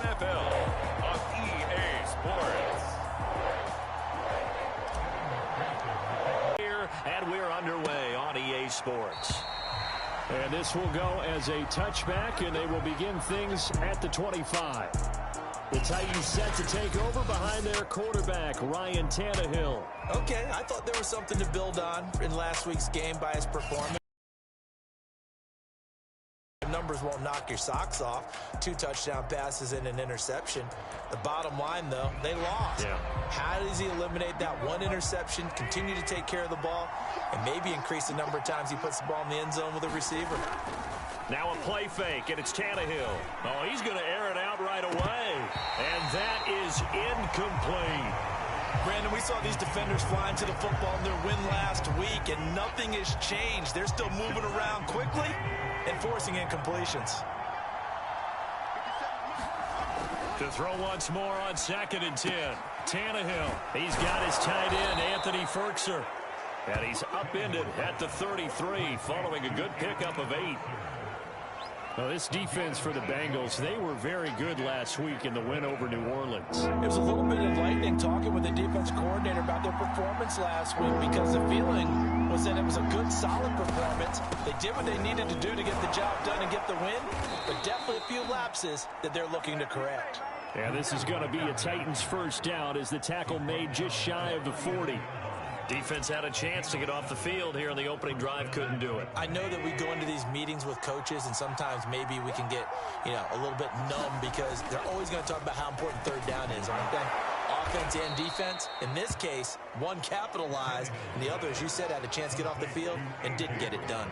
NFL on EA Sports. Here, and we're underway on EA Sports. And this will go as a touchback, and they will begin things at the 25. The Titans set to take over behind their quarterback, Ryan Tannehill. Okay, I thought there was something to build on in last week's game by his performance. Numbers won't knock your socks off. 2 touchdown passes and an interception. The bottom line, though, they lost. Yeah. How does he eliminate that one interception, continue to take care of the ball, and maybe increase the number of times he puts the ball in the end zone with a receiver? Now a play fake, and it's Tannehill. Oh, he's going to air it out right away. And that is incomplete. Brandon, we saw these defenders flying to the football in their win last week, and nothing has changed. They're still moving around quickly and forcing incompletions. To throw once more on 2nd and 10. Tannehill, he's got his tight end, Anthony Ferkser. And he's upended at the 33, following a good pickup of 8. Well, this defense for the Bengals, they were very good last week in the win over New Orleans. It was a little bit enlightening talking with the defense coordinator about their performance last week, because the feeling was that it was a good, solid performance. They did what they needed to do to get the job done and get the win, but definitely a few lapses that they're looking to correct. And this is going to be a Titans first down as the tackle made just shy of the 40. Defense had a chance to get off the field here in the opening drive, couldn't do it. I know that we go into these meetings with coaches, and sometimes maybe we can get, a little bit numb, because they're always going to talk about how important third down is, aren't they? Offense and defense. In this case, one capitalized, and the other, as you said, had a chance to get off the field and didn't get it done.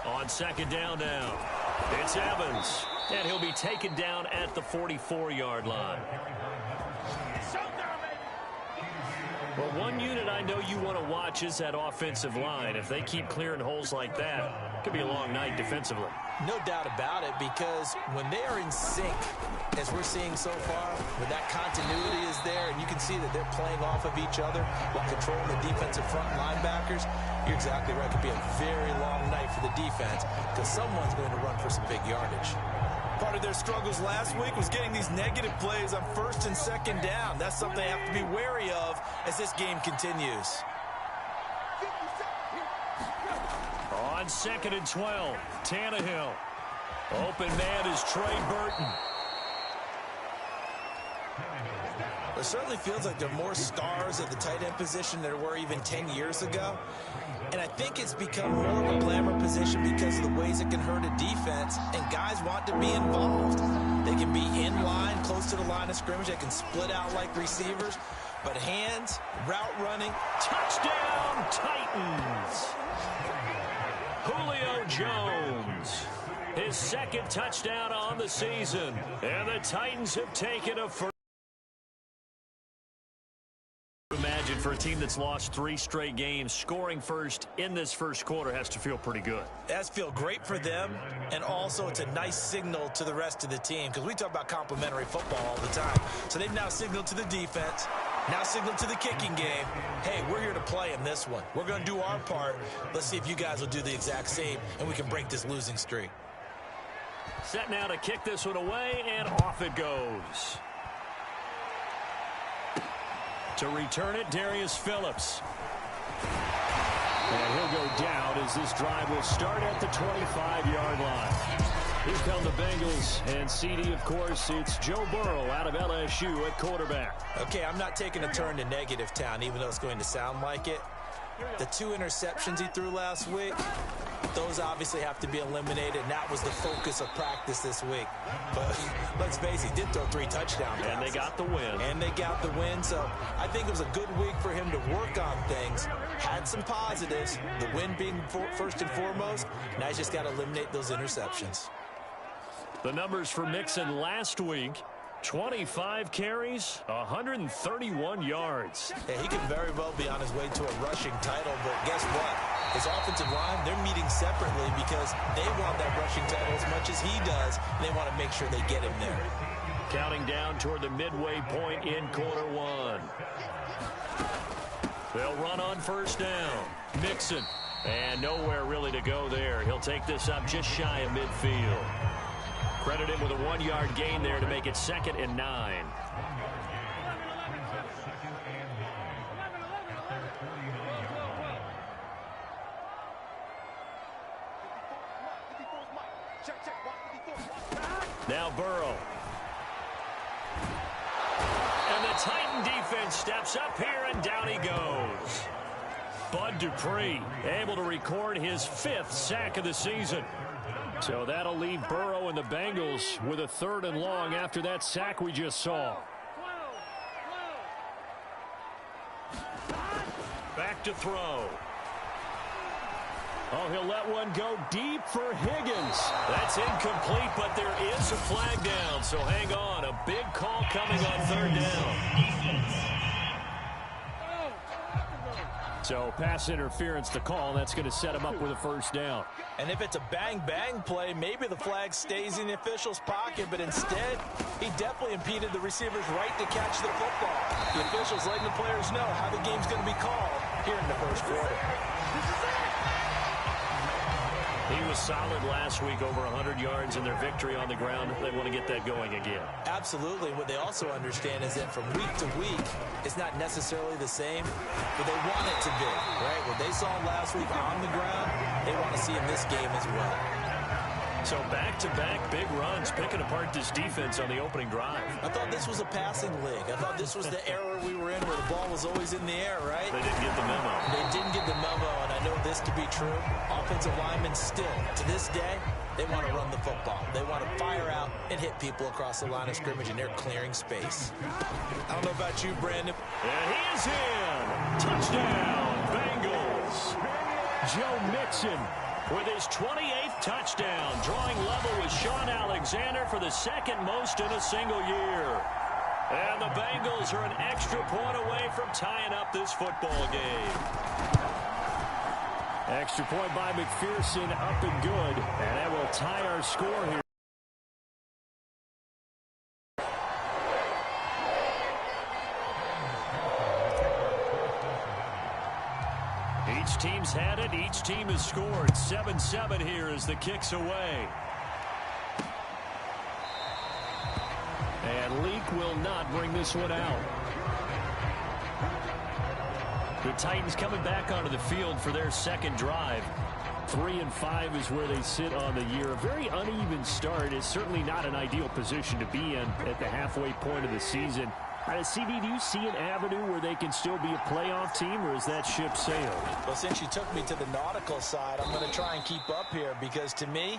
On 2nd down now, it's Evans, and he'll be taken down at the 44-yard line. Well, one unit I know you want to watch is that offensive line. If they keep clearing holes like that, it could be a long night defensively. No doubt about it, because when they are in sync, as we're seeing so far, when that continuity is there, and you can see that they're playing off of each other while controlling the defensive front linebackers, you're exactly right. It could be a very long night for the defense, because someone's going to run for some big yardage. Part of their struggles last week was getting these negative plays on 1st and 2nd down. That's something they have to be wary of as this game continues. On 2nd and 12, Tannehill. Open man is Trey Burton. It certainly feels like there are more stars at the tight end position than there were even 10 years ago. And I think it's become more of a glamour position because of the ways it can hurt a defense, and guys want to be involved. They can be in line, close to the line of scrimmage. They can split out like receivers. But hands, route running, Touchdown, Titans! Julio Jones, his 2nd touchdown on the season. And the Titans have taken a first. Imagine for a team that's lost 3 straight games, scoring first in this first quarter has to feel pretty good. It has to feel great for them, and also it's a nice signal to the rest of the team, because we talk about complementary football all the time. So they've now signaled to the defense, now signaled to the kicking game, hey, we're here to play in this one. We're going to do our part. Let's see if you guys will do the exact same, and we can break this losing streak. Set now to kick this one away, and off it goes. To return it, Darius Phillips. And he'll go down as this drive will start at the 25-yard line. Here come the Bengals, and CD, of course, it's Joe Burrow out of LSU at quarterback. Okay, I'm not taking a turn to negative town, even though it's going to sound like it. The 2 interceptions he threw last week, those obviously have to be eliminated, and that was the focus of practice this week. But let's face it, he did throw 3 touchdowns. And they got the win. And they got the win, so I think it was a good week for him to work on things. Had some positives, the win being first and foremost. Now he's just got to eliminate those interceptions. The numbers for Mixon last week: 25 carries, 131 yards. Yeah, he could very well be on his way to a rushing title, but guess what? His offensive line, they're meeting separately because they want that rushing title as much as he does, and they want to make sure they get him there. Counting down toward the midway point in quarter one. They'll run on first down. Mixon. And nowhere really to go there. He'll take this up just shy of midfield. Credit him with a 1-yard gain there to make it 2nd and 9. Now Burrow. And the Titan defense steps up here, and down he goes. Bud Dupree able to record his 5th sack of the season. So that'll leave Burrow and the Bengals with a 3rd and long after that sack we just saw. Back to throw. Oh, he'll let one go deep for Higgins. That's incomplete, but there is a flag down, so hang on. A big call coming on 3rd down. So pass interference to call. That's going to set him up with a 1st down. And if it's a bang-bang play, maybe the flag stays in the official's pocket, but instead, he definitely impeded the receiver's right to catch the football. The official's letting the players know how the game's going to be called here in the 1st quarter. He was solid last week, over 100 yards in their victory on the ground. They want to get that going again. Absolutely. What they also understand is that from week to week, it's not necessarily the same, but they want it to be, right? What they saw last week on the ground, they want to see in this game as well. So back-to-back big runs, picking apart this defense on the opening drive. I thought this was a passing league. I thought this was the era we were in where the ball was always in the air, right? They didn't get the memo. They didn't get the memo, and I know this to be true. Offensive linemen still, to this day, they want to run the football. They want to fire out and hit people across the line of scrimmage, and they're clearing space. I don't know about you, Brandon. And he is in. Touchdown, Bengals. Joe Mixon with his 28th touchdown, drawing level with Sean Alexander for the 2nd most in a single year. And the Bengals are an extra point away from tying up this football game. Extra point by McPherson, up and good. And that will tie our score here. Each team's had it. Each team has scored. 7-7 here as the kick's away. And Leak will not bring this one out. The Titans coming back onto the field for their 2nd drive. 3-5 is where they sit on the year. A very uneven start. Is certainly not an ideal position to be in at the halfway point of the season. CD, do you see an avenue where they can still be a playoff team, or is that ship sailed? Well, since you took me to the nautical side, I'm going to try and keep up here, because to me,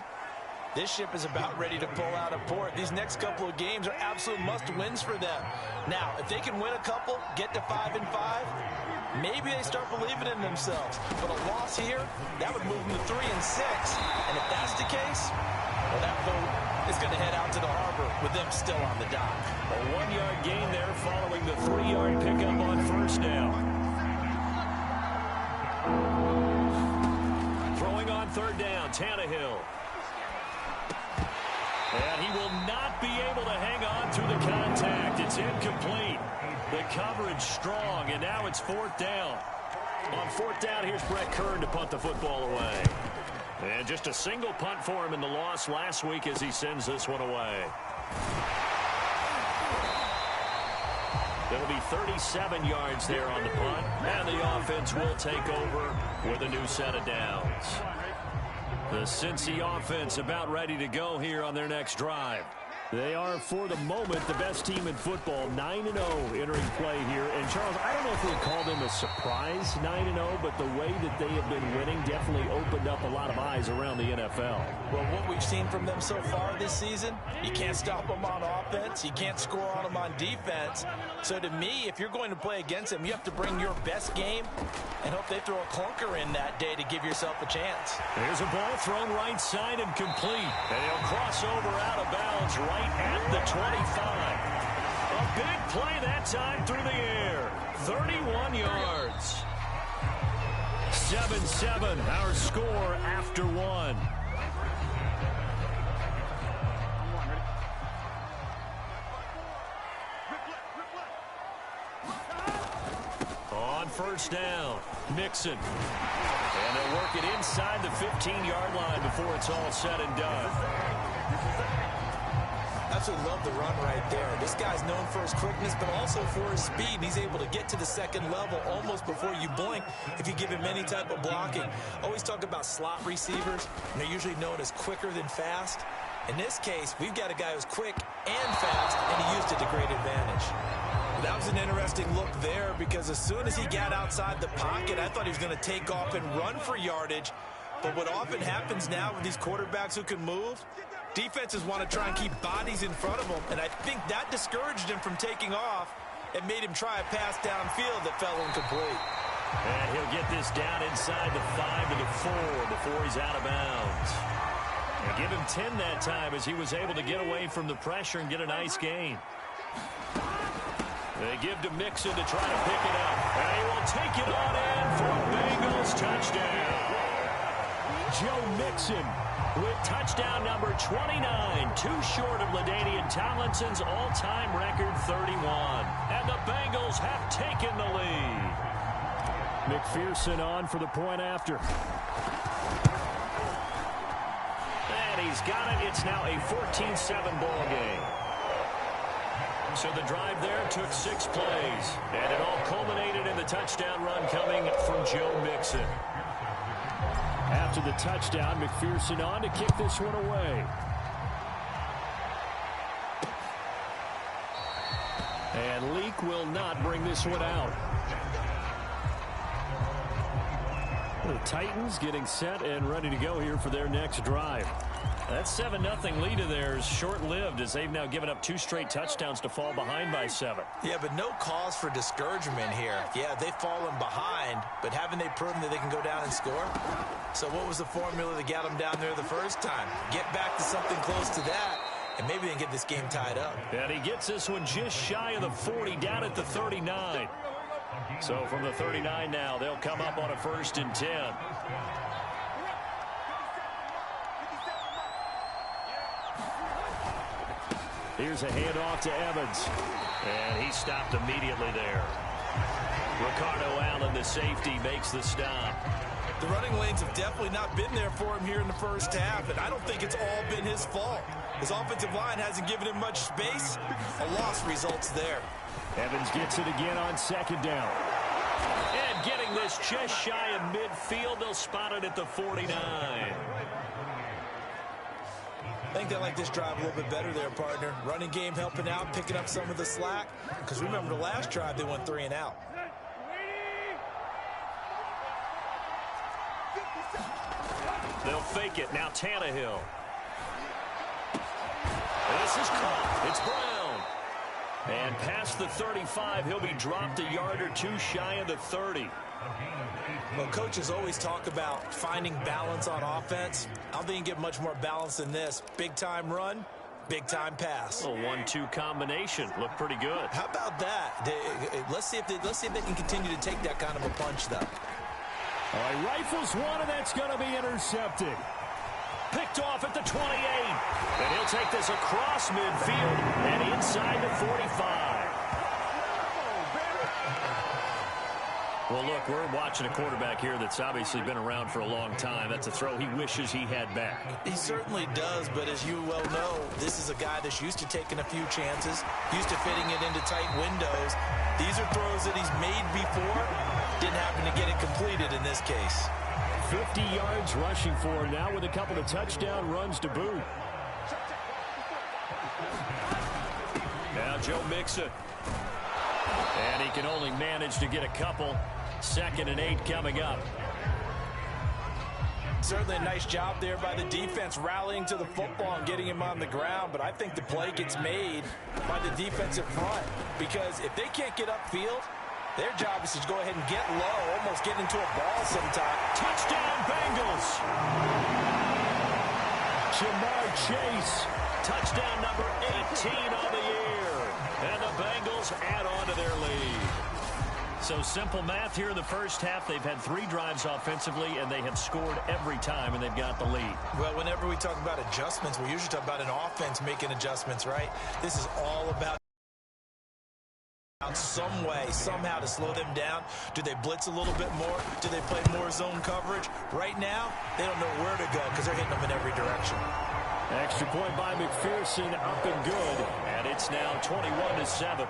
this ship is about ready to pull out of port. These next couple of games are absolute must-wins for them. Now, if they can win a couple, get to 5-5, maybe they start believing in themselves. But a loss here, that would move them to 3-6. And if that's the case, well, that boat is going to head out to the harbor with them still on the dock. A 1-yard gain there following the 3-yard pickup on 1st down. Throwing on 3rd down, Tannehill. And he will not be able to hang on through the contact. It's incomplete. The coverage strong, and now it's 4th down. On 4th down, here's Brett Kern to punt the football away. And just a single punt for him in the loss last week as he sends this one away. It'll be 37 yards there on the punt, and the offense will take over with a new set of downs. The Cincy offense about ready to go here on their next drive. They are, for the moment, the best team in football, 9-0 entering play here. And, Charles, I don't know if we'd call them a surprise 9-0, but the way that they have been winning definitely opened up a lot of eyes around the NFL. Well, what we've seen from them so far this season, you can't stop them on offense. You can't score on them on defense. So, to me, if you're going to play against them, you have to bring your best game and hope they throw a clunker in that day to give yourself a chance. There's a ball thrown right side and complete. And he'll cross over out of bounds right at the 25. A big play that time through the air. 31 yards. 7-7, our score after one. On first down, Mixon. And they'll work it inside the 15-yard line before it's all said and done. Absolutely love the run right there. This guy's known for his quickness, but also for his speed. He's able to get to the second level almost before you blink if you give him any type of blocking. Always talk about slot receivers, and they're usually known as quicker than fast. In this case, we've got a guy who's quick and fast, and he used it to great advantage. That was an interesting look there because as soon as he got outside the pocket, I thought he was going to take off and run for yardage. But what often happens now with these quarterbacks who can move, defenses want to try and keep bodies in front of them, and I think that discouraged him from taking off and made him try a pass downfield that fell incomplete. And he'll get this down inside the 5 to the 4 before he's out of bounds. And give him 10 that time as he was able to get away from the pressure and get a nice gain. They give to Mixon to try to pick it up. And he will take it on in for a Bengals touchdown. Joe Mixon with touchdown number 29, too short of LaDainian Tomlinson's all-time record 31. And the Bengals have taken the lead. McPherson on for the point after. And he's got it. It's now a 14-7 ball game. So the drive there took 6 plays. And it all culminated in the touchdown run coming from Joe Mixon. After the touchdown, McPherson on to kick this one away. And Leak will not bring this one out. The Titans getting set and ready to go here for their next drive. That 7-0 lead of theirs short-lived as they've now given up 2 straight touchdowns to fall behind by 7. Yeah, but no cause for discouragement here. Yeah, they've fallen behind, but haven't they proven that they can go down and score? So what was the formula that got them down there the first time? Get back to something close to that, and maybe they can get this game tied up. And he gets this one just shy of the 40, down at the 39. So from the 39 now, they'll come up on a 1st and 10. Here's a handoff to Evans. And he stopped immediately there. Ricardo Allen, the safety, makes the stop. The running lanes have definitely not been there for him here in the first half, and I don't think it's all been his fault. His offensive line hasn't given him much space. A loss results there. Evans gets it again on 2nd down. And getting this just shy of midfield, they'll spot it at the 49. I think they like this drive a little bit better there, partner. Running game helping out, picking up some of the slack. Because remember, the last drive, they went 3 and out. They'll fake it. Now Tannehill. This is caught. It's Brown. And past the 35, he'll be dropped a yard or 2 shy of the 30. Well, coaches always talk about finding balance on offense. I don't think you can get much more balance than this. Big-time run, big-time pass. A 1-2 combination. Looked pretty good. How about that? Let's see if they can continue to take that kind of a punch, though. All right, rifles one, and that's going to be intercepted. Picked off at the 28. And he'll take this across midfield and inside the 45. Well, look, we're watching a quarterback here that's obviously been around for a long time. That's a throw he wishes he had back. He certainly does, but as you well know, this is a guy that's used to taking a few chances, used to fitting it into tight windows. These are throws that he's made before. Didn't happen to get it completed in this case. 50 yards rushing for him now with a couple of touchdown runs to boot. Now Joe Mixon. And he can only manage to get a couple. 2nd and 8 coming up. Certainly a nice job there by the defense rallying to the football and getting him on the ground, but I think the play gets made by the defensive front because if they can't get upfield, their job is to go ahead and get low, almost get into a ball sometime. Touchdown, Bengals! Jamar Chase. Touchdown number 18 on the year. And the Bengals add on to their lead. So simple math here in the first half. They've had 3 drives offensively, and they have scored every time, and they've got the lead. Well, whenever we talk about adjustments, we usually talk about an offense making adjustments, right? This is all about some way, somehow to slow them down. Do they blitz a little bit more? Do they play more zone coverage? Right now, they don't know where to go because they're hitting them in every direction. Extra point by McPherson, up and good. And it's now 21-7.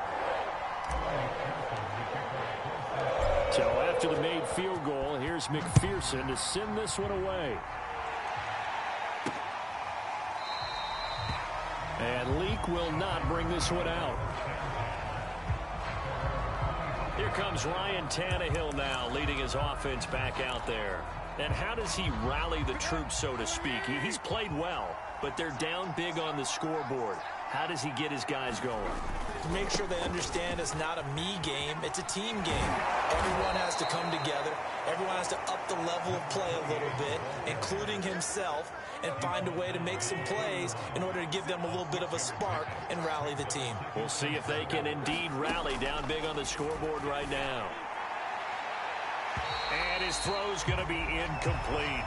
So after the made field goal, here's McPherson to send this one away. And Leak will not bring this one out. Here comes Ryan Tannehill now, leading his offense back out there. And how does he rally the troops, so to speak? He's played well, but they're down big on the scoreboard. How does he get his guys going? To make sure they understand it's not a me game, it's a team game. Everyone has to come together. Everyone has to up the level of play a little bit, including himself, and find a way to make some plays in order to give them a little bit of a spark and rally the team. We'll see if they can indeed rally down big on the scoreboard right now. And his throw's going to be incomplete.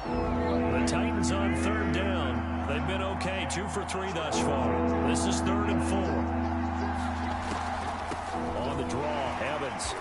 The Titans on third down. They've been okay, 2 for 3 thus far. This is 3rd and 4. On the draw, Evans.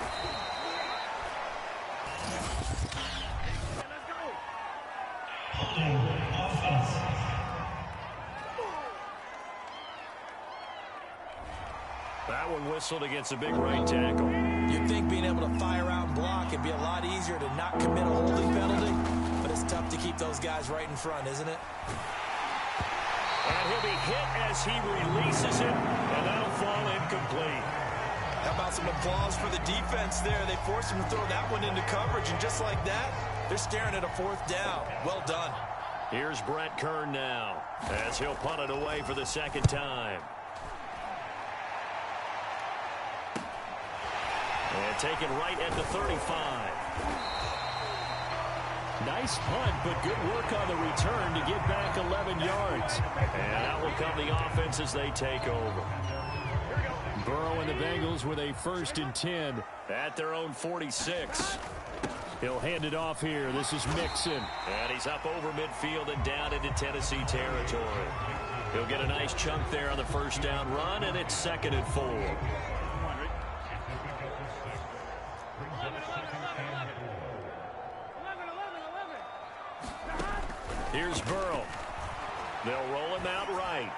That one whistled against a big right tackle. You'd think being able to fire out and block would be a lot easier to not commit a holding penalty, but it's tough to keep those guys right in front, isn't it? And he'll be hit as he releases it, and that'll fall incomplete. How about some applause for the defense there? They forced him to throw that one into coverage, and just like that, they're staring at a 4th down. Well done. Here's Brett Kern now, as he'll punt it away for the 2nd time. And taken right at the 35. Nice punt, but good work on the return to get back 11 yards. And out will come the offense as they take over. Burrow and the Bengals with a 1st and 10. At their own 46. He'll hand it off here. This is Mixon. And he's up over midfield and down into Tennessee territory. He'll get a nice chunk there on the 1st down run, and it's 2nd and 4. Here's Burrow. They'll roll him out right.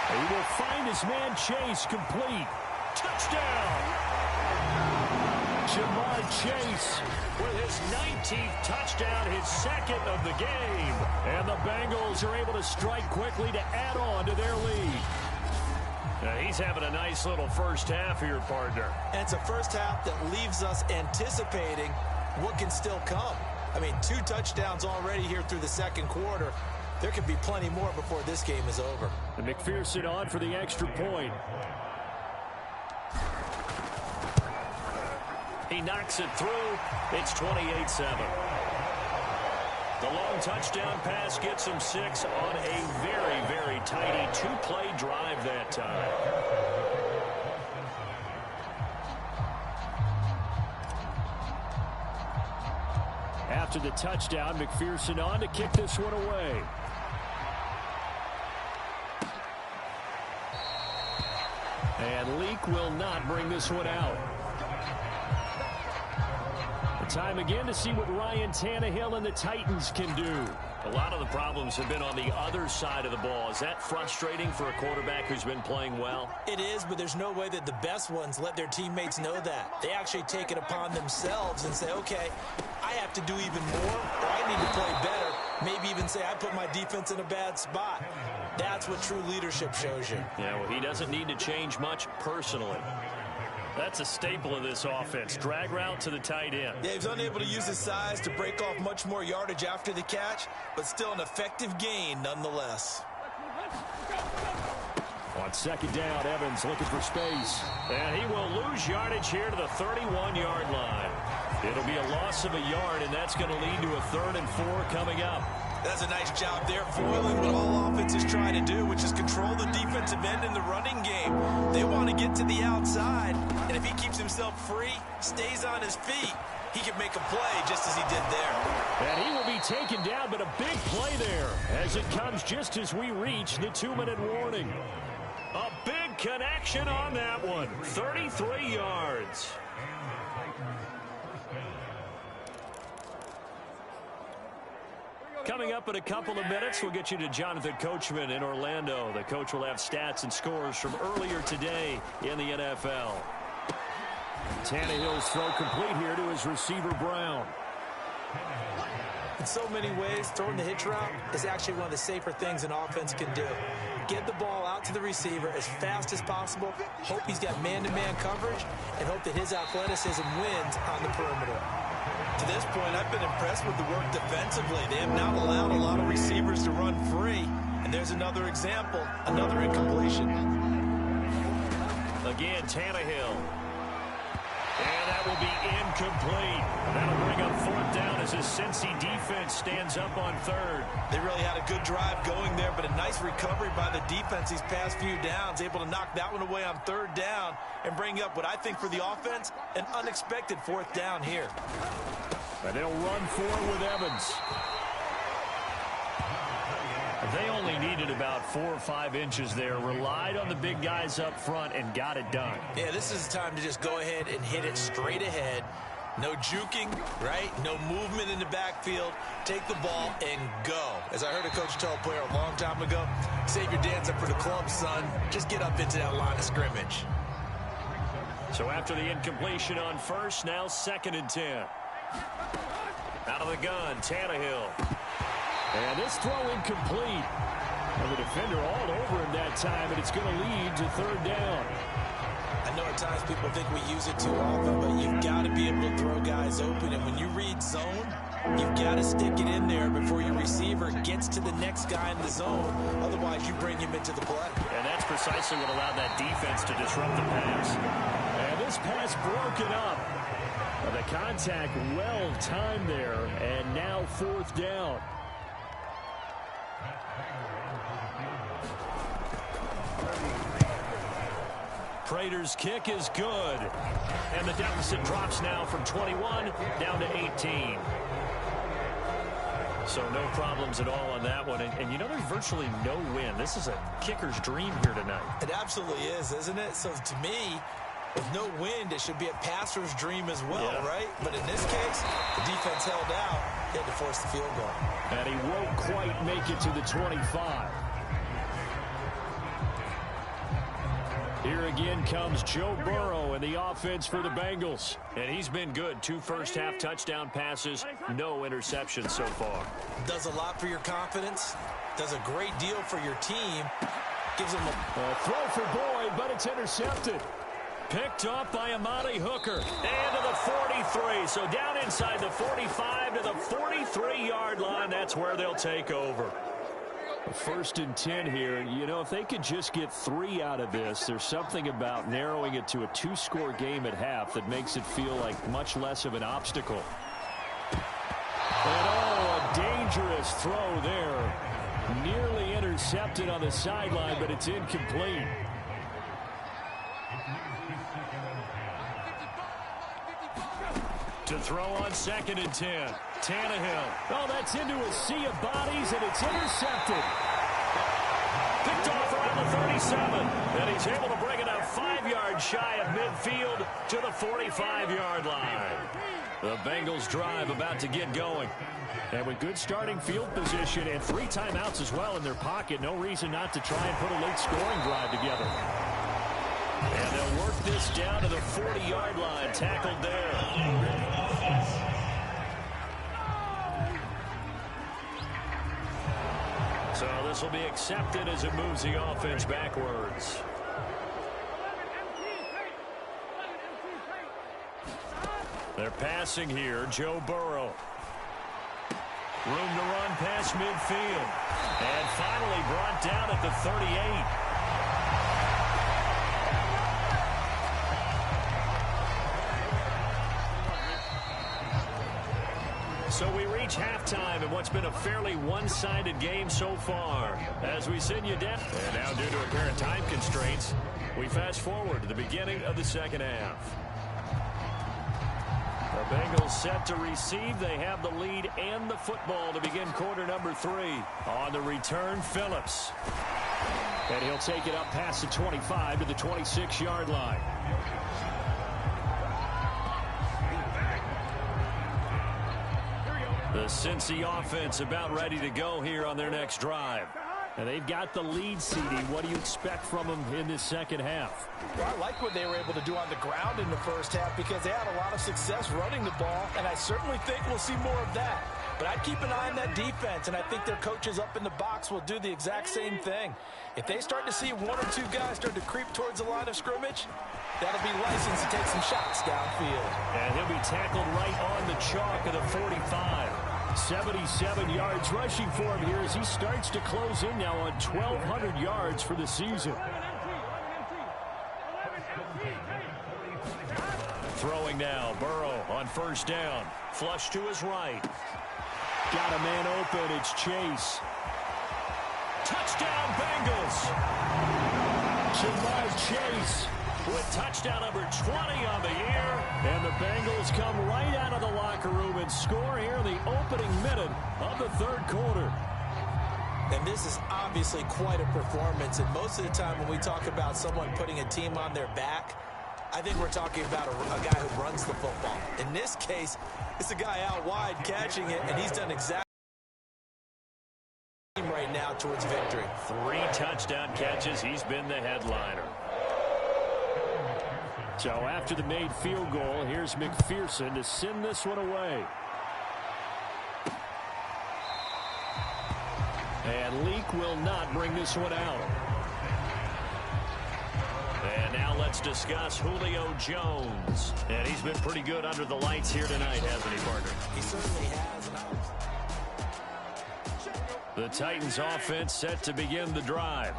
He will find his man Chase, complete. Touchdown! Jamar Chase With his 19th touchdown, his 2nd of the game. And the Bengals are able to strike quickly to add on to their lead. Now he's having a nice little first half here, partner. And it's a first half that leaves us anticipating what can still come. I mean, 2 touchdowns already here through the 2nd quarter. There could be plenty more before this game is over. And McPherson on for the extra point. He knocks it through. It's 28-7. The long touchdown pass gets him 6 on a very, very tidy 2-play drive that time. After the touchdown, McPherson on to kick this one away. And Leak will not bring this one out. Time again to see what Ryan Tannehill and the Titans can do. A lot of the problems have been on the other side of the ball. Is that frustrating for a quarterback who's been playing well? It is, but there's no way that the best ones let their teammates know that. They actually take it upon themselves and say, okay, I have to do even more, or I need to play better. Maybe even say I put my defense in a bad spot. That's what true leadership shows you. Yeah, well, he doesn't need to change much personally. That's a staple of this offense. Drag route to the tight end. Yeah, he's unable to use his size to break off much more yardage after the catch, but still an effective gain nonetheless. On 2nd down, Evans looking for space. And he will lose yardage here to the 31-yard line. It'll be a loss of a yard, and that's going to lead to a 3rd and 4 coming up. That's a nice job there, foiling what all offenses try to do, which is control the defensive end in the running game. They want to get to the outside, and if he keeps himself free, stays on his feet, he can make a play just as he did there. And he will be taken down, but a big play there as it comes just as we reach the 2-minute warning. A big connection on that one. 33 yards. Coming up in a couple of minutes, we'll get you to Jonathan Coachman in Orlando. The coach will have stats and scores from earlier today in the NFL. Tannehill's throw complete here to his receiver, Brown. In so many ways, throwing the hitch route is actually one of the safer things an offense can do. Get the ball out to the receiver as fast as possible, hope he's got man-to-man coverage, and hope that his athleticism wins on the perimeter. To this point, I've been impressed with the work defensively. They have not allowed a lot of receivers to run free. And there's another example, another incompletion. Again, Tannehill. And that will be incomplete. That'll bring up 4th down as his Cincy defense stands up on 3rd. They really had a good drive going there, but a nice recovery by the defense these past few downs, able to knock that one away on 3rd down and bring up what I think for the offense, an unexpected 4th down here. And they'll run for it with Evans. They only needed about 4 or 5 inches there, relied on the big guys up front, and got it done. Yeah, this is the time to just go ahead and hit it straight ahead. No juking, right? No movement in the backfield. Take the ball and go. As I heard a coach tell a player a long time ago, save your dance up for the club, son. Just get up into that line of scrimmage. So after the incompletion on 1st, now 2nd and 10. Out of the gun, Tannehill. And this throw incomplete. And the defender all over him that time, and it's going to lead to 3rd down. I know at times people think we use it too often, but you've got to be able to throw guys open. And when you read zone, you've got to stick it in there before your receiver gets to the next guy in the zone. Otherwise, you bring him into the play. And that's precisely what allowed that defense to disrupt the pass. And this pass broken up. The contact well timed there, and now 4th down. Prater's kick is good. And the deficit drops now from 21 down to 18. So no problems at all on that one. And you know, there's virtually no wind. This is a kicker's dream here tonight. It absolutely is, isn't it? So to me, with no wind, it should be a passer's dream as well, right? But in this case, the defense held out. He had to force the field goal. And he won't quite make it to the 25. Here again comes Joe Burrow and the offense for the Bengals. And he's been good. 2 first-half touchdown passes, no interceptions so far. Does a lot for your confidence. Does a great deal for your team. Gives them a throw for Boyd, but it's intercepted. Picked up by Amari Hooker. And to the 43. So down inside the 45 to the 43-yard line. That's where they'll take over. 1st and 10 here. You know, if they could just get 3 out of this, there's something about narrowing it to a 2-score game at half that makes it feel like much less of an obstacle. And a dangerous throw there. Nearly intercepted on the sideline, but it's incomplete. To throw on 2nd and 10. Tannehill. Oh, that's into a sea of bodies, and it's intercepted. Picked off around the 37. And he's able to bring it up 5 yards shy of midfield to the 45-yard line. The Bengals drive about to get going. And with good starting field position and 3 timeouts as well in their pocket, no reason not to try and put a late scoring drive together. And they'll work this down to the 40-yard line. Tackled there. So this will be accepted as it moves the offense backwards. They're passing here. Joe Burrow. Room to run past midfield. And finally brought down at the 38. So we reach halftime in what's been a fairly one-sided game so far. As we send you down. And now due to apparent time constraints, we fast forward to the beginning of the second half. The Bengals set to receive. They have the lead and the football to begin quarter number 3. On the return, Phillips. And he'll take it up past the 25 to the 26-yard line. The Cincy offense about ready to go here on their next drive. And they've got the lead, CD. What do you expect from them in this second half? Well, I like what they were able to do on the ground in the first half because they had a lot of success running the ball, and I certainly think we'll see more of that. But I'd keep an eye on that defense, and I think their coaches up in the box will do the exact same thing. If they start to see one or two guys start to creep towards the line of scrimmage, that'll be license to take some shots downfield. And he'll be tackled right on the chalk of the 45. 77 yards rushing for him here as he starts to close in now on 1,200 yards for the season. Throwing now, Burrow on first down. Flush to his right. Got a man open, it's Chase. Touchdown Bengals! Jamar Chase with touchdown number 20 on the year. And the Bengals come right out of the locker room and score here in the opening minute of the third quarter. And this is obviously quite a performance. And most of the time when we talk about someone putting a team on their back, I think we're talking about a guy who runs the football. In this case, it's a guy out wide catching it, and he's done exactly right now towards victory. 3 touchdown catches. He's been the headliner. So after the made field goal, here's McPherson to send this one away. And Leak will not bring this one out. And now let's discuss Julio Jones. And he's been pretty good under the lights here tonight, hasn't he, partner? He certainly has. The Titans offense set to begin the drive.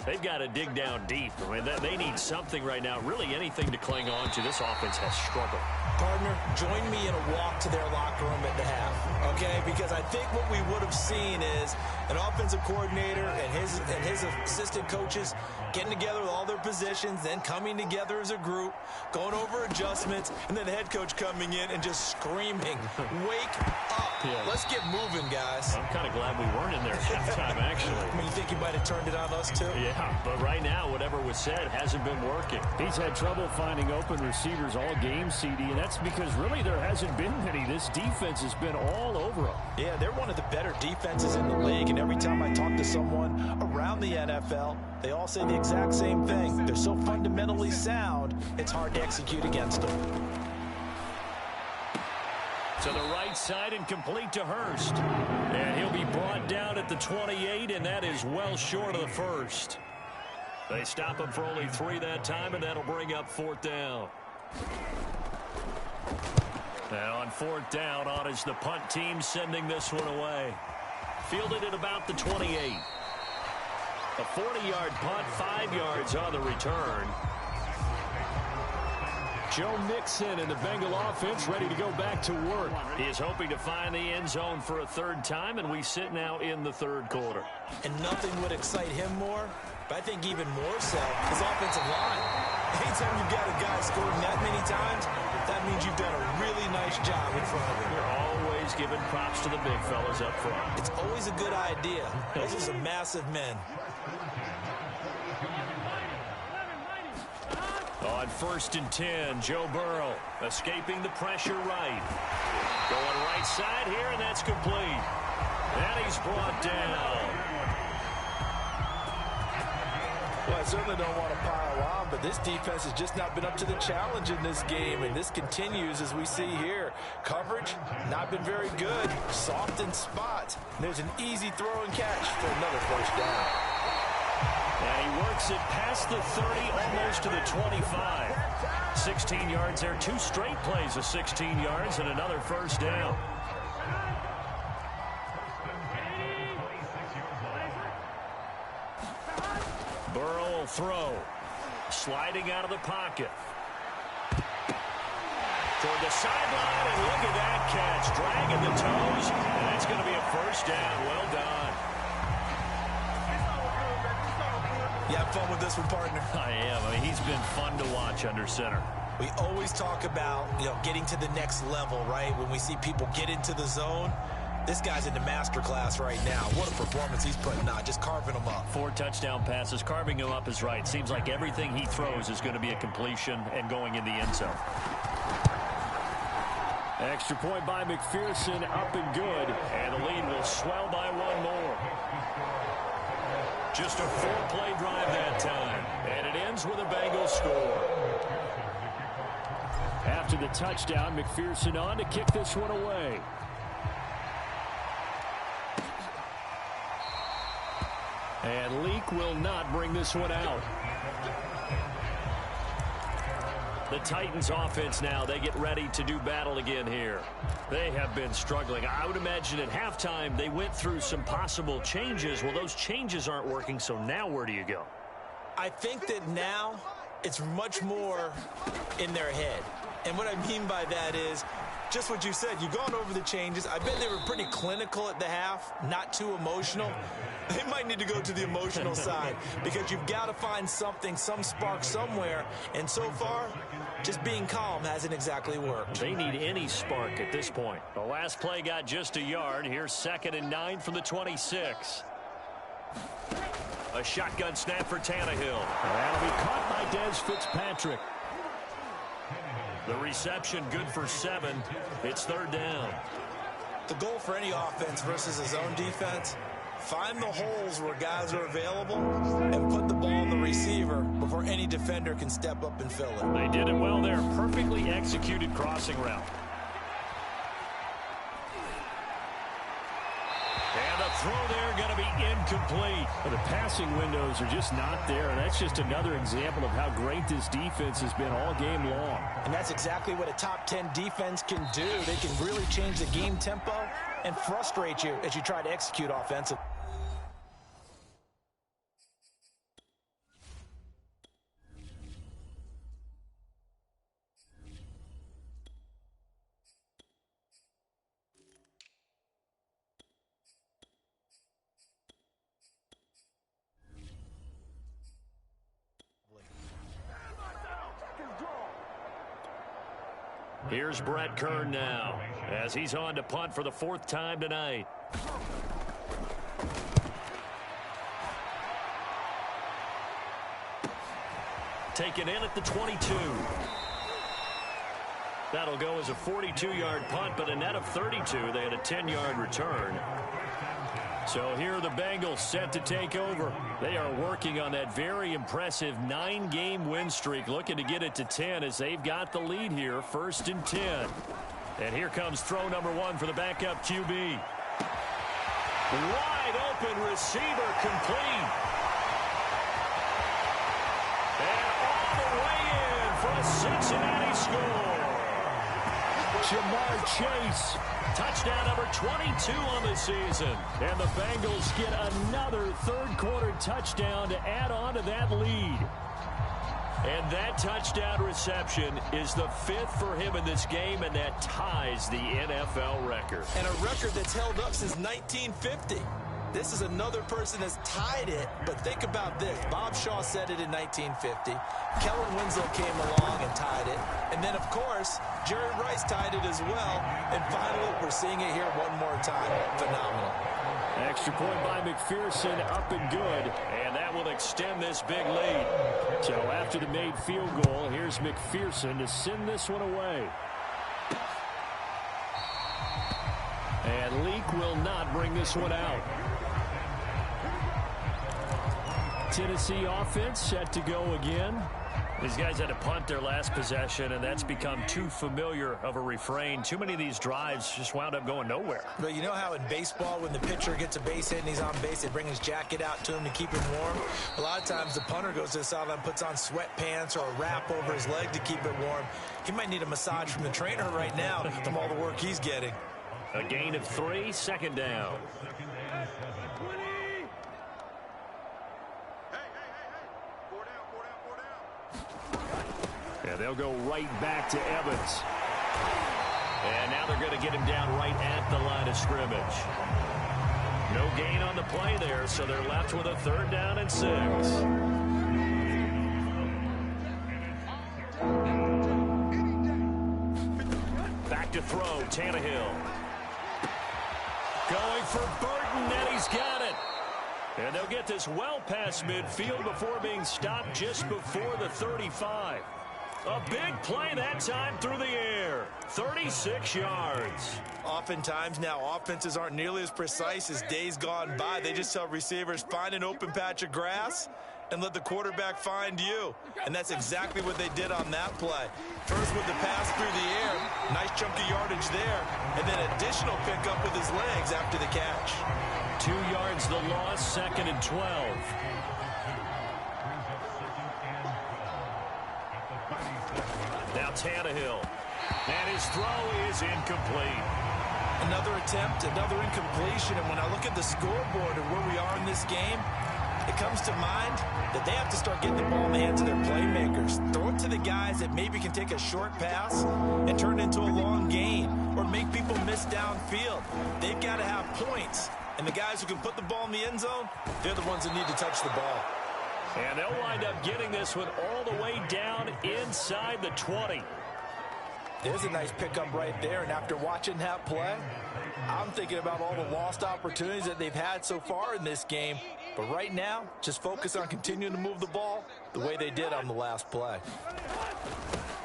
They've got to dig down deep. I mean, they need something right now, really anything to cling on to. This offense has struggled. Partner, join me in a walk to their locker room at the half, okay? Because I think what we would have seen is an offensive coordinator and his assistant coaches getting together with all their positions, then coming together as a group, going over adjustments, and then the head coach coming in and just screaming, wake up. Yeah. Let's get moving, guys. I'm kind of glad we weren't in there at halftime, actually. I mean, you think you might have turned it on us, too? Yeah, but right now, whatever was said hasn't been working. He's had trouble finding open receivers all game, CD, and that's because really there hasn't been many. This defense has been all over them. Yeah, they're one of the better defenses in the league, and every time I talk to someone around the NFL, they all say the exact same thing. They're so fundamentally sound, it's hard to execute against them. To the right side and complete to Hurst. And he'll be brought down at the 28, and that is well short of the first. They stop him for only 3 that time, and that'll bring up 4th down. Now on 4th down, on is the punt team sending this one away. Fielded at about the 28. A 40-yard punt, 5 yards on the return. Joe Mixon and the Bengal offense ready to go back to work. He is hoping to find the end zone for a 3rd time, and we sit now in the 3rd quarter. And nothing would excite him more, but I think even more so, his offensive line. Anytime you've got a guy scoring that many times, that means you've done a really nice job in front of him. You're always giving props to the big fellas up front. It's always a good idea. Those are some massive men. On 1st and 10, Joe Burrow escaping the pressure right. Going right side here, and that's complete. And he's brought down. Well, I certainly don't want to pile on, but this defense has just not been up to the challenge in this game, and this continues as we see here. Coverage, not been very good. Soft in spots. There's an easy throw and catch for another 1st down. And he works it past the 30, almost to the 25. 16 yards there, 2 straight plays of 16 yards, and another 1st down. Burrow will throw. Sliding out of the pocket. toward the sideline, and look at that catch. Dragging the toes, and that's going to be a first down. Well done. You have fun with this one, partner? I am. I mean, he's been fun to watch under center. We always talk about, getting to the next level, right? When we see people get into the zone, this guy's in the master class right now. What a performance he's putting on, just carving them up. 4 touchdown passes. Carving him up is right. Seems like everything he throws is going to be a completion and going in the end zone. Extra point by McPherson, up and good. And the lead will swell by 1 more. Just a 4-play drive that time. And it ends with a Bengals score. After the touchdown, McPherson on to kick this one away. And Leak will not bring this one out. The Titans offense now, they get ready to do battle again here. They have been struggling. I would imagine at halftime they went through some possible changes. Well, those changes aren't working, so now where do you go? I think that now it's much more in their head. And what I mean by that is just what you said. You've gone over the changes. I bet they were pretty clinical at the half, not too emotional. They might need to go to the emotional side because you've got to find something, some spark somewhere. And so far, just being calm hasn't exactly worked. They need any spark at this point. The last play got just a yard. Here's 2nd and 9 from the 26. A shotgun snap for Tannehill. That'll be caught by Des Fitzpatrick. The reception good for 7. It's 3rd down. The goal for any offense versus a zone defense, find the holes where guys are available and put the ball in the receiver before any defender can step up and fill it. They did it well there. Perfectly executed crossing route. And the throw there going to be incomplete. The passing windows are just not there, and that's just another example of how great this defense has been all game long. And that's exactly what a top 10 defense can do. They can really change the game tempo and frustrate you as you try to execute offensively. Here's Brett Kern now as he's on to punt for the 4th time tonight. Taken in at the 22. That'll go as a 42-yard punt, but a net of 32. They had a 10-yard return. So here are the Bengals set to take over. They are working on that very impressive 9-game win streak, looking to get it to 10 as they've got the lead here, 1st and 10. And here comes throw number 1 for the backup QB. Wide open receiver complete. And all the way in for a Cincinnati score. Jamar Chase. Touchdown number 22 on the season. And the Bengals get another 3rd quarter touchdown to add on to that lead. And that touchdown reception is the 5th for him in this game, and that ties the NFL record. And a record that's held up since 1950. This is another person that's tied it, but think about this. Bob Shaw said it in 1950. Kellen Winslow came along and tied it. And then, of course, Jerry Rice tied it as well. And finally, we're seeing it here one more time. Phenomenal. Extra point by McPherson, up and good. And that will extend this big lead. So after the made field goal, here's McPherson to send this one away. And Leak will not bring this one out. Tennessee offense set to go again. These guys had to punt their last possession, and that's become too familiar of a refrain. Too many of these drives just wound up going nowhere. But you know how in baseball, when the pitcher gets a base hit and he's on base, they bring his jacket out to him to keep him warm? A lot of times the punter goes to the sideline, puts on sweatpants or a wrap over his leg to keep it warm. He might need a massage from the trainer right now from all the work he's getting. A gain of 3, 2nd down. Yeah, they'll go right back to Evans. And now they're going to get him down right at the line of scrimmage. No gain on the play there, so they're left with a 3rd down and 6. Back to throw, Tannehill. Going for Burton, and he's got it. And they'll get this well past midfield before being stopped just before the 35. A big play that time through the air. 36 yards. Oftentimes now, offenses aren't nearly as precise as days gone by. They just tell receivers, find an open patch of grass and let the quarterback find you. And that's exactly what they did on that play. First with the pass through the air, nice chunk of yardage there, and then additional pickup with his legs after the catch. 2 yards the loss, 2nd and 12. Now Tannehill. And his throw is incomplete. Another attempt, another incompletion. And when I look at the scoreboard and where we are in this game, it comes to mind that they have to start getting the ball in the hands of their playmakers. Throw it to the guys that maybe can take a short pass and turn it into a long gain or make people miss downfield. They've got to have points. And the guys who can put the ball in the end zone, they're the ones that need to touch the ball. And they'll wind up getting this one all the way down inside the 20. There's a nice pickup right there, and after watching that play, I'm thinking about all the lost opportunities that they've had so far in this game. But right now, just focus on continuing to move the ball the way they did on the last play.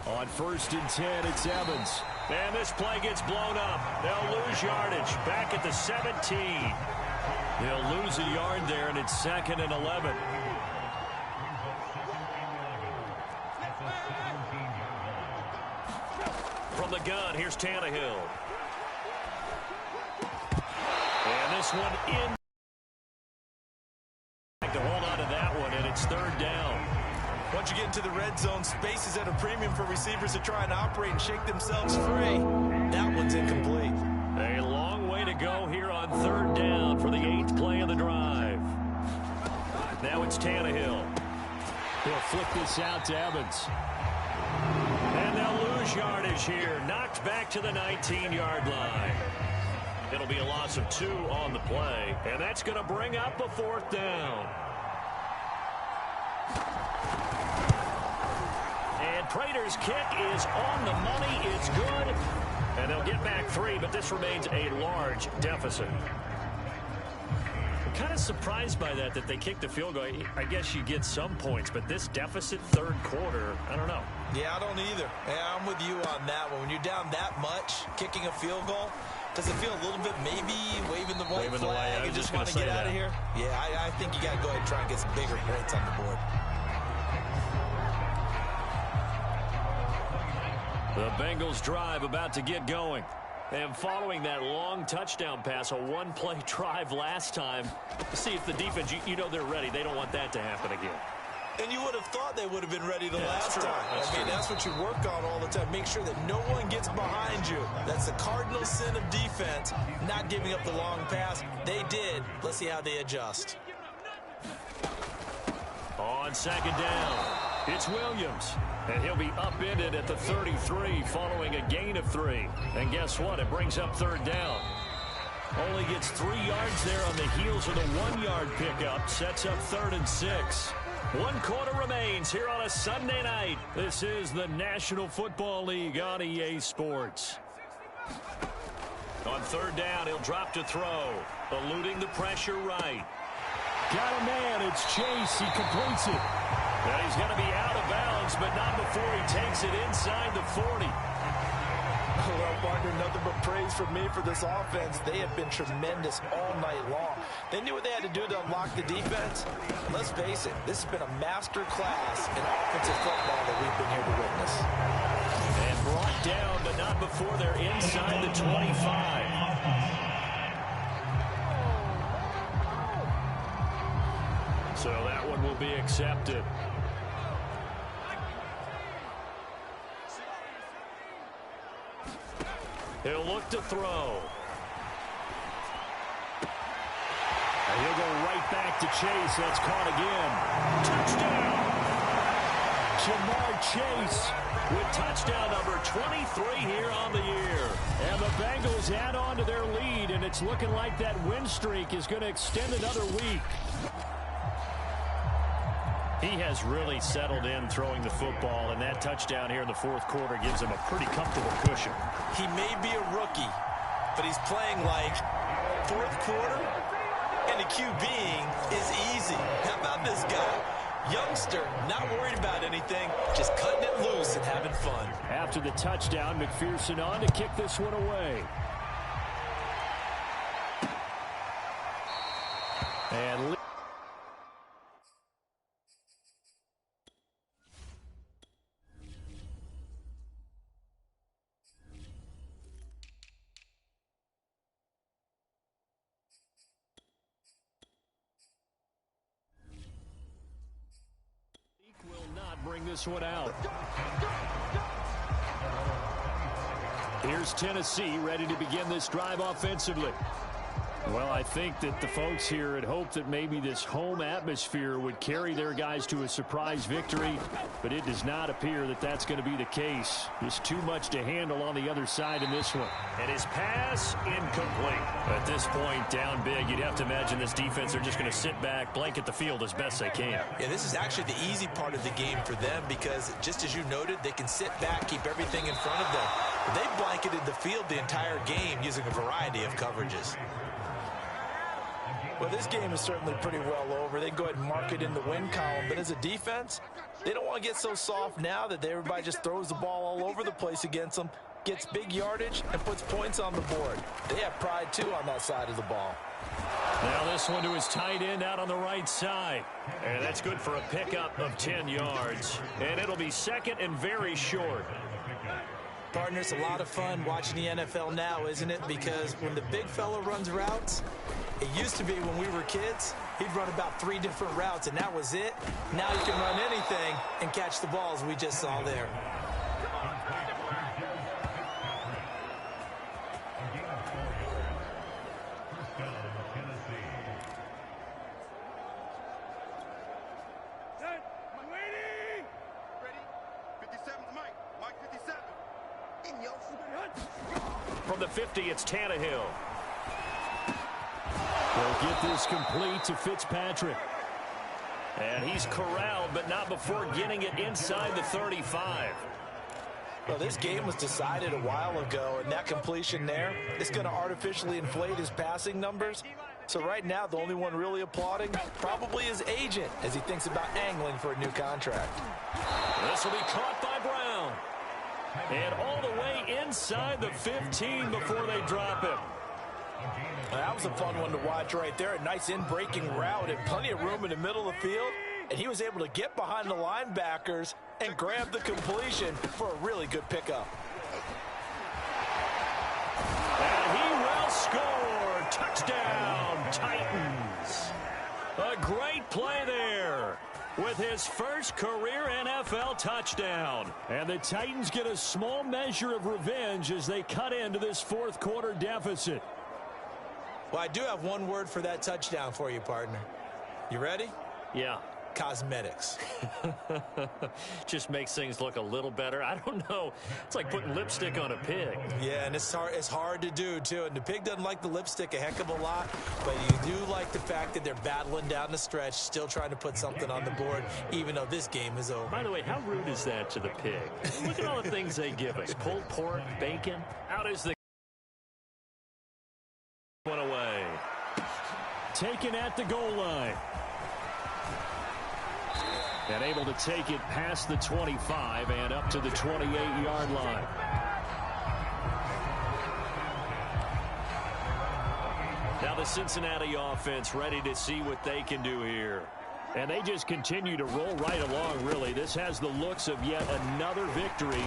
On 1st and 10, it's Evans. And this play gets blown up. They'll lose yardage back at the 17. They'll lose a yard there, and it's 2nd and 11. From the gun, here's Tannehill. And this one in. To hold on to that one, and it's 3rd down. Once you get into the red zone, space is at a premium for receivers to try and operate and shake themselves free. That one's incomplete. A long way to go here on 3rd down for the 8th play of the drive. Now it's Tannehill. He'll flip this out to Evans. And they'll lose yardage here. Knocked back to the 19-yard line. It'll be a loss of 2 on the play. And that's going to bring up a 4th down. And Prater's kick is on the money. It's good. And they'll get back 3, but this remains a large deficit. I'm kind of surprised by that they kicked the field goal. I guess you get some points, but this deficit 3rd quarter, I don't know. Yeah, I don't either. Yeah, I'm with you on that one. When you're down that much, kicking a field goal, does it feel a little bit maybe waving the white flag and just want to get out of here? Yeah, I think you got to go ahead and try and get some bigger points on the board. The Bengals drive about to get going. And following that long touchdown pass, a 1-play drive last time, see if the defense, you know they're ready. They don't want that to happen again. And you would have thought they would have been ready the last time. That's what you work on all the time. Make sure that no one gets behind you. That's the cardinal sin of defense, not giving up the long pass. They did. Let's see how they adjust. On 2nd down, it's Williams. And he'll be upended at the 33 following a gain of 3. And guess what? It brings up 3rd down. Only gets 3 yards there on the heels of the 1-yard pickup. Sets up 3rd and 6. 1 quarter remains here on a Sunday night. This is the National Football League on EA Sports. On 3rd down, he'll drop to throw. Eluding the pressure right. Got a man. It's Chase. He completes it. Well, he's going to be out of bounds, but not before he takes it inside the 40. Well, partner, nothing but praise from me for this offense. They have been tremendous all night long. They knew what they had to do to unlock the defense. Let's face it, this has been a master class in offensive football that we've been here to witness. And brought down, but not before they're inside the 25. So that one will be accepted. He'll look to throw. And he'll go right back to Chase. That's caught again. Touchdown! Jamar Chase with touchdown number 23 here on the year. And the Bengals add on to their lead, and it's looking like that win streak is going to extend another week. He has really settled in throwing the football, and that touchdown here in the fourth quarter gives him a pretty comfortable cushion. He may be a rookie, but he's playing like fourth quarter, and the QBing is easy. How about this guy? Youngster, not worried about anything, just cutting it loose and having fun. After the touchdown, McPherson on to kick this one away. And bring this one out. Here's Tennessee ready to begin this drive offensively. Well, I think that the folks here had hoped that maybe this home atmosphere would carry their guys to a surprise victory, but it does not appear that that's going to be the case. Just too much to handle on the other side in this one. And his pass incomplete. At this point, down big, you'd have to imagine this defense are just going to sit back, blanket the field as best they can. Yeah, this is actually the easy part of the game for them because, just as you noted, they can sit back, keep everything in front of them. But they blanketed the field the entire game using a variety of coverages. Well, this game is certainly pretty well over. They can go ahead and mark it in the win column. But as a defense, they don't want to get so soft now that everybody just throws the ball all over the place against them, gets big yardage, and puts points on the board. They have pride, too, on that side of the ball. Now this one to his tight end out on the right side. And that's good for a pickup of 10 yards. And it'll be second and very short. Partner, it's a lot of fun watching the NFL now, isn't it? Because when the big fella runs routes, it used to be when we were kids, he'd run about 3 different routes, and that was it. Now you can run anything and catch the balls we just saw there. From the 50, it's Tannehill. They'll get this complete to Fitzpatrick. And he's corralled, but not before getting it inside the 35. Well, this game was decided a while ago, and that completion there is going to artificially inflate his passing numbers. So right now, the only one really applauding probably his agent as he thinks about angling for a new contract. This will be caught by Brown. And all the way inside the 15 before they drop him. That was a fun one to watch right there. A nice in-breaking route and plenty of room in the middle of the field. And he was able to get behind the linebackers and grab the completion for a really good pickup. And he will score. Touchdown, Titans. A great play there with his first career NFL touchdown. And the Titans get a small measure of revenge as they cut into this fourth quarter deficit. Well, I do have one word for that touchdown for you, partner. You ready? Yeah. Cosmetics. Just makes things look a little better. I don't know. It's like putting lipstick on a pig. Yeah, and it's hard to do, too. And the pig doesn't like the lipstick a heck of a lot, but you do like the fact that they're battling down the stretch, still trying to put something on the board, even though this game is over. By the way, how rude is that to the pig? Look at all the things they give us. Pulled pork, bacon. Out is the one away. Taken at the goal line. And able to take it past the 25 and up to the 28-yard line. Now the Cincinnati offense ready to see what they can do here. And they just continue to roll right along, really. This has the looks of yet another victory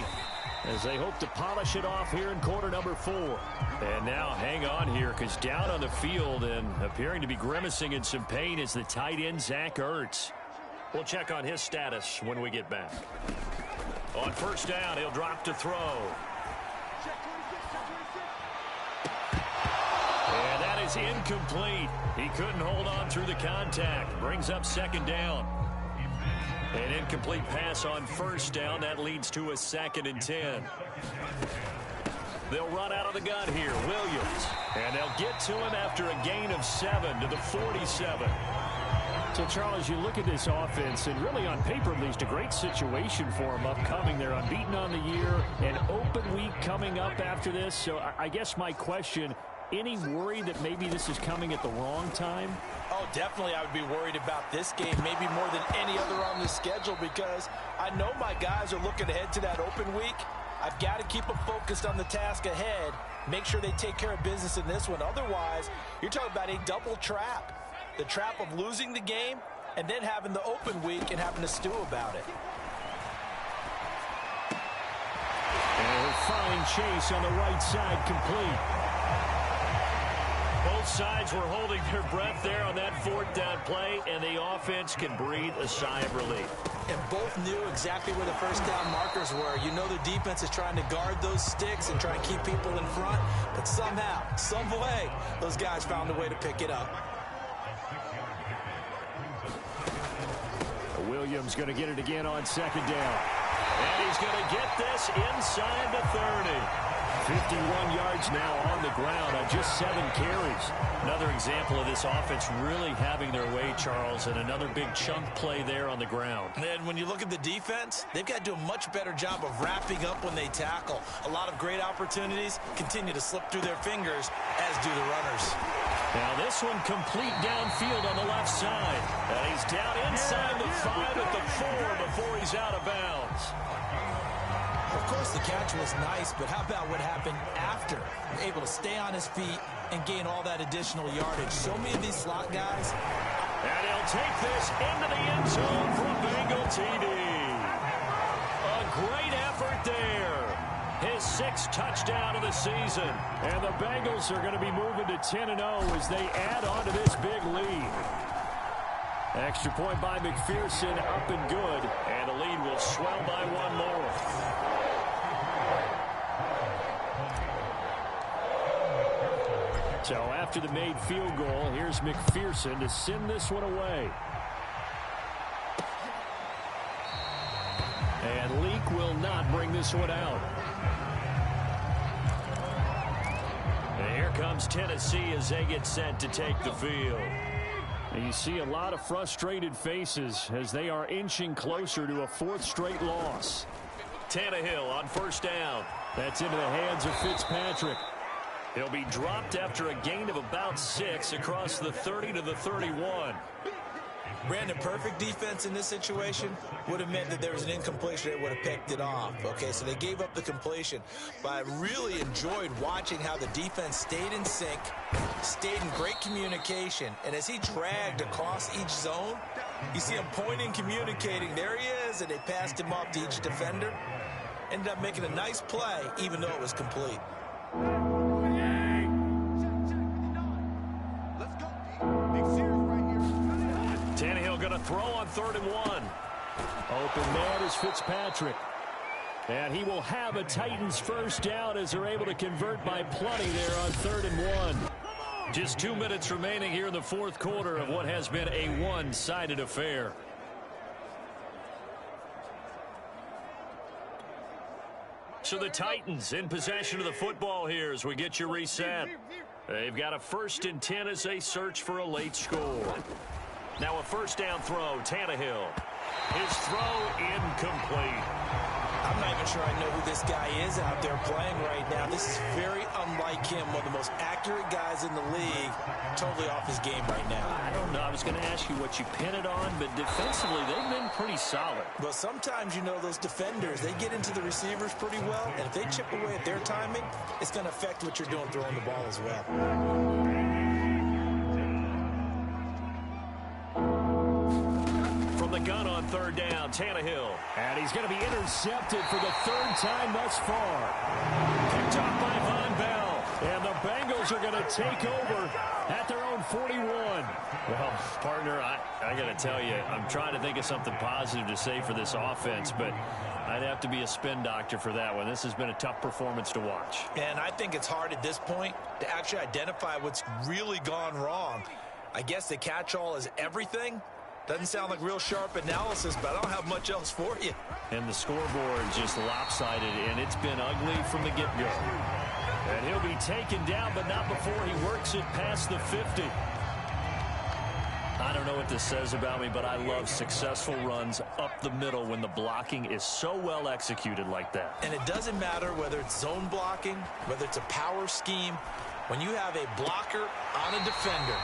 as they hope to polish it off here in quarter number 4. And now hang on here, because down on the field and appearing to be grimacing in some pain is the tight end, Zach Ertz. We'll check on his status when we get back. On first down, he'll drop to throw. And that is incomplete. He couldn't hold on through the contact. Brings up second down. An incomplete pass on first down. That leads to a 2nd and 10. They'll run out of the gun here. Williams. And they'll get to him after a gain of 7 to the 47. So, Charles, you look at this offense, and really on paper, at least, a great situation for them upcoming. They're unbeaten on the year, an open week coming up after this. So I guess my question, any worry that maybe this is coming at the wrong time? Oh, definitely I would be worried about this game, maybe more than any other on the schedule, because I know my guys are looking ahead to that open week. I've got to keep them focused on the task ahead, make sure they take care of business in this one. Otherwise, you're talking about a double trap. The trap of losing the game and then having the open week and having to stew about it. And a fine chase on the right side, complete. Both sides were holding their breath there on that 4th down play, and the offense can breathe a sigh of relief. And both knew exactly where the first down markers were. You know the defense is trying to guard those sticks and try to keep people in front, but somehow, some way, those guys found a way to pick it up. Williams going to get it again on 2nd down. And he's going to get this inside the 30. 51 yards now on the ground on just 7 carries. Another example of this offense really having their way, Charles, and another big chunk play there on the ground. And when you look at the defense, they've got to do a much better job of wrapping up when they tackle. A lot of great opportunities continue to slip through their fingers, as do the runners. Now this one complete downfield on the left side. And he's down inside the 5 at the 4 before he's out of bounds. Of course, the catch was nice, but how about what happened after? Able to stay on his feet and gain all that additional yardage. So many of these slot guys. And he'll take this into the end zone for a Bengal TD. A great effort there. His 6th touchdown of the season. And the Bengals are going to be moving to 10-0 as they add on to this big lead. Extra point by McPherson, up and good. And the lead will swell by 1 more. So after the made field goal, here's McPherson to send this one away. And Leak will not bring this one out. And here comes Tennessee as they get set to take the field. And you see a lot of frustrated faces as they are inching closer to a 4th straight loss. Tannehill on first down. That's into the hands of Fitzpatrick. He'll be dropped after a gain of about 6 across the 30 to the 31. Brandon, perfect defense in this situation would have meant that there was an incompletion. They would have picked it off. Okay, so they gave up the completion. But I really enjoyed watching how the defense stayed in sync, stayed in great communication. And as he dragged across each zone, you see him pointing, communicating. There he is, and they passed him off to each defender. Ended up making a nice play, even though it was complete. Tannehill going to throw on 3rd and 1. Open man is Fitzpatrick. And he will have a Titans first down as they're able to convert by plenty there on 3rd and 1. Just 2 minutes remaining here in the 4th quarter of what has been a one-sided affair. So the Titans in possession of the football here as we get you reset. They've got a 1st and 10 as they search for a late score. Now a first down throw, Tannehill. His throw incomplete. I'm not even sure I know who this guy is out there playing right now. This is very unlike him, one of the most accurate guys in the league. Totally off his game right now. I don't know. I was going to ask you what you pin it on, but defensively they've been pretty solid. Well, sometimes, you know, those defenders, they get into the receivers pretty well, and if they chip away at their timing, it's going to affect what you're doing throwing the ball as well. From the gun on 3rd down, Tannehill. And he's going to be intercepted for the 3rd time thus far. Picked up by Von Bell. And the Bengals are going to take over at their own 41. Well, partner, I got to tell you, I'm trying to think of something positive to say for this offense, but I'd have to be a spin doctor for that one. This has been a tough performance to watch. And I think it's hard at this point to actually identify what's really gone wrong. I guess the catch-all is everything. Doesn't sound like real sharp analysis, but I don't have much else for you. And the scoreboard just lopsided, and it's been ugly from the get-go. And he'll be taken down, but not before he works it past the 50. I don't know what this says about me, but I love successful runs up the middle when the blocking is so well executed like that. And it doesn't matter whether it's zone blocking, whether it's a power scheme. When you have a blocker on a defender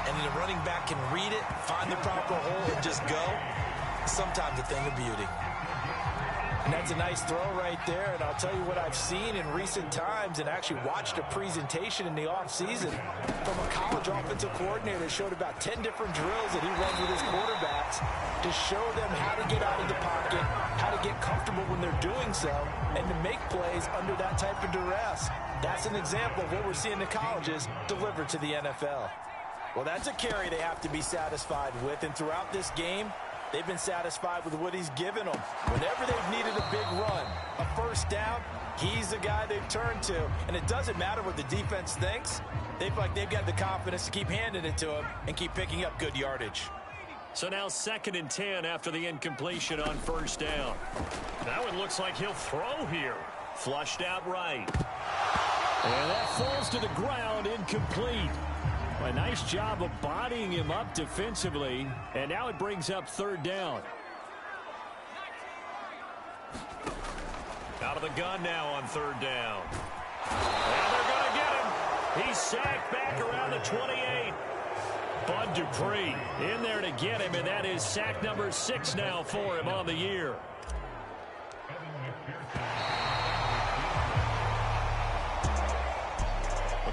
and the running back can read it, find the proper hole, and just go, sometimes a thing of beauty. And that's a nice throw right there, and I'll tell you what I've seen in recent times and actually watched a presentation in the offseason from a college offensive coordinator that showed about 10 different drills that he runs with his quarterbacks to show them how to get out of the pocket, how to get comfortable when they're doing so, and to make plays under that type of duress. That's an example of what we're seeing in colleges delivered to the NFL. Well, that's a carry they have to be satisfied with, and throughout this game, they've been satisfied with what he's given them. Whenever they've needed a big run, a first down, he's the guy they've turned to. And it doesn't matter what the defense thinks. They feel like they've got the confidence to keep handing it to him and keep picking up good yardage. So now 2nd and 10 after the incompletion on first down. Now it looks like he'll throw here. Flushed out right. And that falls to the ground, incomplete. A nice job of bodying him up defensively, and now it brings up 3rd down. Out of the gun now on 3rd down. And they're going to get him. He's sacked back around the 28. Bud Dupree in there to get him, and that is sack number 6 now for him on the year.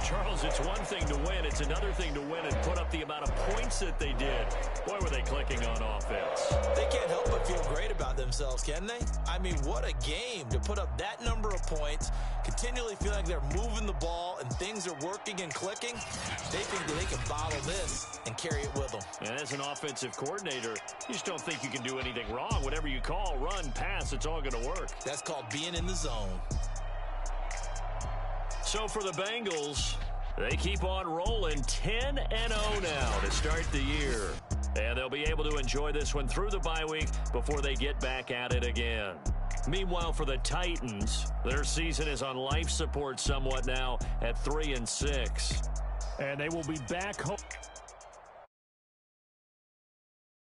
Charles, it's one thing to win. It's another thing to win and put up the amount of points that they did. Boy, were they clicking on offense. They can't help but feel great about themselves, can they? I mean, what a game to put up that number of points, continually feel like they're moving the ball and things are working and clicking. They think that they can bottle this and carry it with them. And as an offensive coordinator, you just don't think you can do anything wrong. Whatever you call, run, pass, it's all going to work. That's called being in the zone. So for the Bengals, they keep on rolling 10-0 now to start the year. And they'll be able to enjoy this one through the bye week before they get back at it again. Meanwhile, for the Titans, their season is on life support somewhat now at 3-6. And they will be back home.